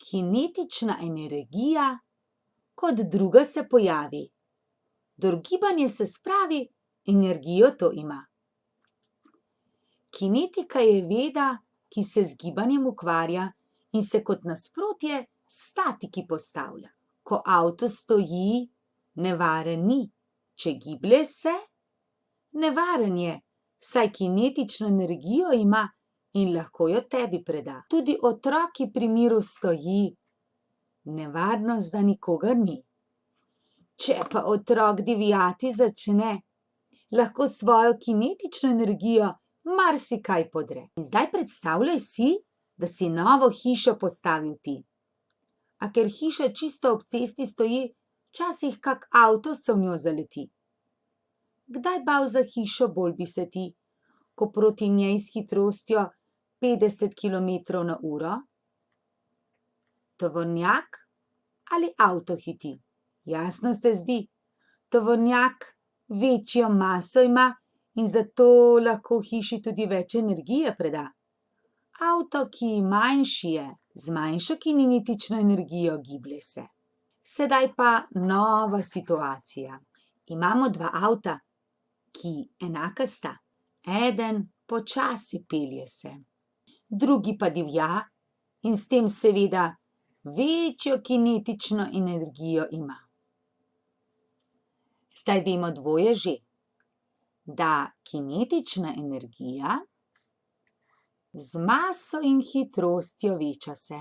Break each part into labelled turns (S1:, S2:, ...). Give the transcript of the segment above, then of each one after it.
S1: Kinetična energija kot druga se pojavi. Kdor gibanje se spravi, energijo to ima. Kinetika je veda, ki se z gibanjem ukvarja in se kot nasprotje statiki postavlja. Ko avto stoji, nevaren ni. Če giblje se, nevaren je, saj kinetično energijo ima in lahko jo tebi preda. Tudi otrok, ki pri miru stoji, nevarnost za nikogar ni. Če pa otrok divjati začne, lahko s svojo kinetično energijo marsikaj podre. In zdaj predstavljaj si, da si novo hišo postavil ti. A ker hiša čisto ob cesti stoji, včasih kak avto se v njo zaleti. Kdaj bal za hišo bolj bi se ti, ko proti njej s hitrostjo 50 km/h? Tovornjak ali avto hiti? Jasno se zdi, tovornjak večjo maso ima in zato lahko v hiši tudi več energije preda. Avto, ki manjši je, z manjšo kinetično energijo giblje se. Sedaj pa nova situacija. Imamo dva avta, ki enaka sta. Eden počasi pelje se, drugi pa divja in s tem seveda večjo kinetično energijo ima. Zdaj vemo dvoje že, da kinetična energija z maso in hitrostjo veča se.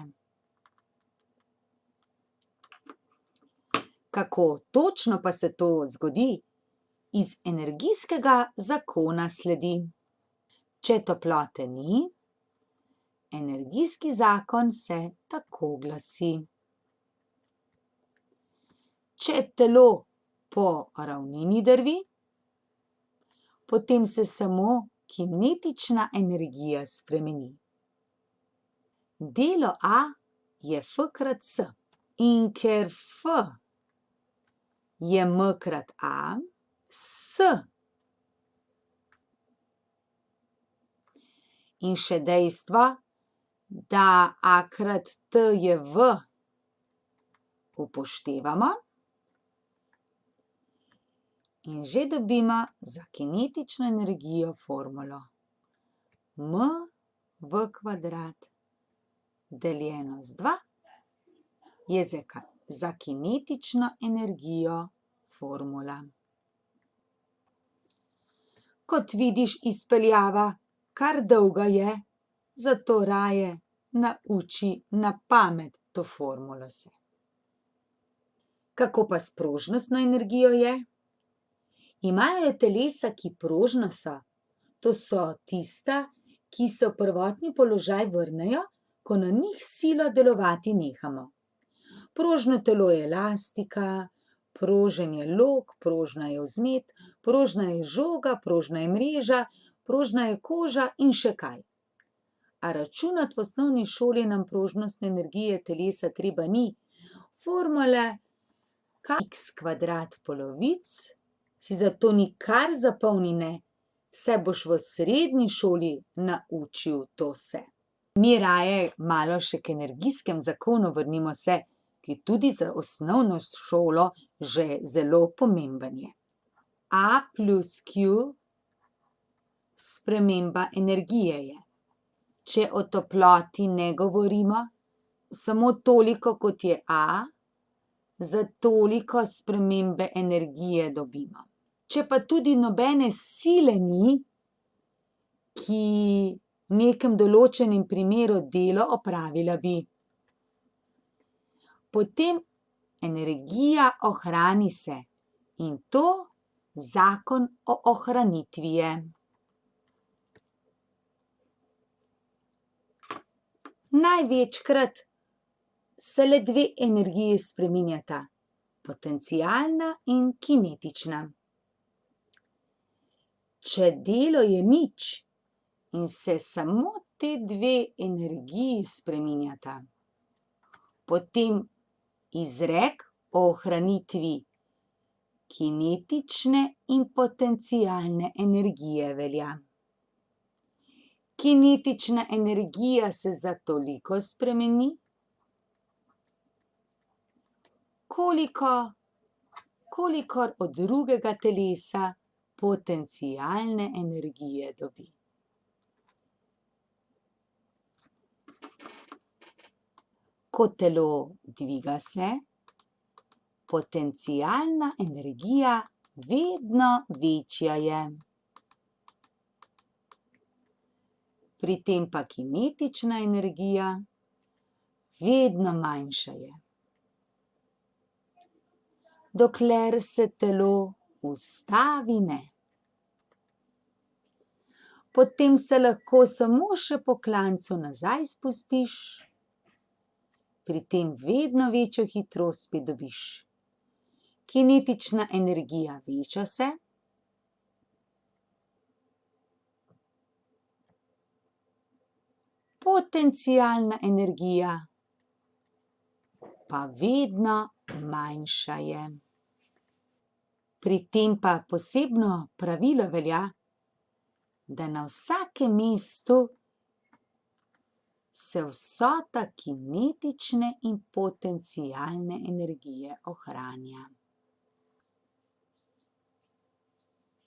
S1: Kako točno pa se to zgodi? Iz energijskega zakona sledi. Če toplote ni, energijski zakon se tako glasi. Če telo po ravnini drvi, potem se samo kinetična energija spremeni. Delo A je F krat S. In ker F je M krat A, S. In še dejstvo, da A krat T je V, upoštevamo. In že dobimo za kinetično energijo formulo mv² deljeno z 2 je za kinetično energijo formula. Kot vidiš, izpeljava kar dolga je, zato raje nauči na pamet to formulo se. Kako pa s prožnostno energijo je? Imajo telesa, ki prožna so. To so tista, ki se v prvotni položaj vrnejo, ko na njih s silo delovati nehamo. Prožno telo je elastika, prožen je lok, prožna je vzmet, prožna je žoga, prožna je mreža, prožna je koža in še kaj. A računati v osnovni šoli nam prožnostne energije telesa treba ni. Formule x² polovic si zato nikar zapomni ne, saj boš v srednji šoli naučil to se. Mi raje malo še k energijskem zakonu vrnimo se, ki tudi za osnovno šolo že zelo pomemben je. A plus Q sprememba energije je. Če o toploti ne govorimo, samo toliko, kot je A, za toliko spremembe energije dobimo. Če pa tudi nobene sile ni, ki v nekem določenem primeru delo opravila bi, potem energija ohrani se in to zakon o ohranitvi je. Največkrat se le dve energiji spreminjata, potencialna in kinetična. Če delo je nič in se samo te dve energiji spreminjata, potem izrek o ohranitvi kinetične in potencialne energije velja. Kinetična energija se za toliko spremeni, kolikor od drugega telesa potencialne energije dobi. Ko telo dviga se, potencialna energija vedno večja je. Pri tem pa kinetična energija vedno manjša je. Dokler se telo ustavi, ne. Potem se lahko samo še po klancu nazaj spustiš, pri tem vedno večjo hitrost spet dobiš. Kinetična energija veča se, potencialna energija pa vedno manjša je. Pri tem pa posebno pravilo velja, da na vsakem mestu se vsota kinetične in potencialne energije ohranja.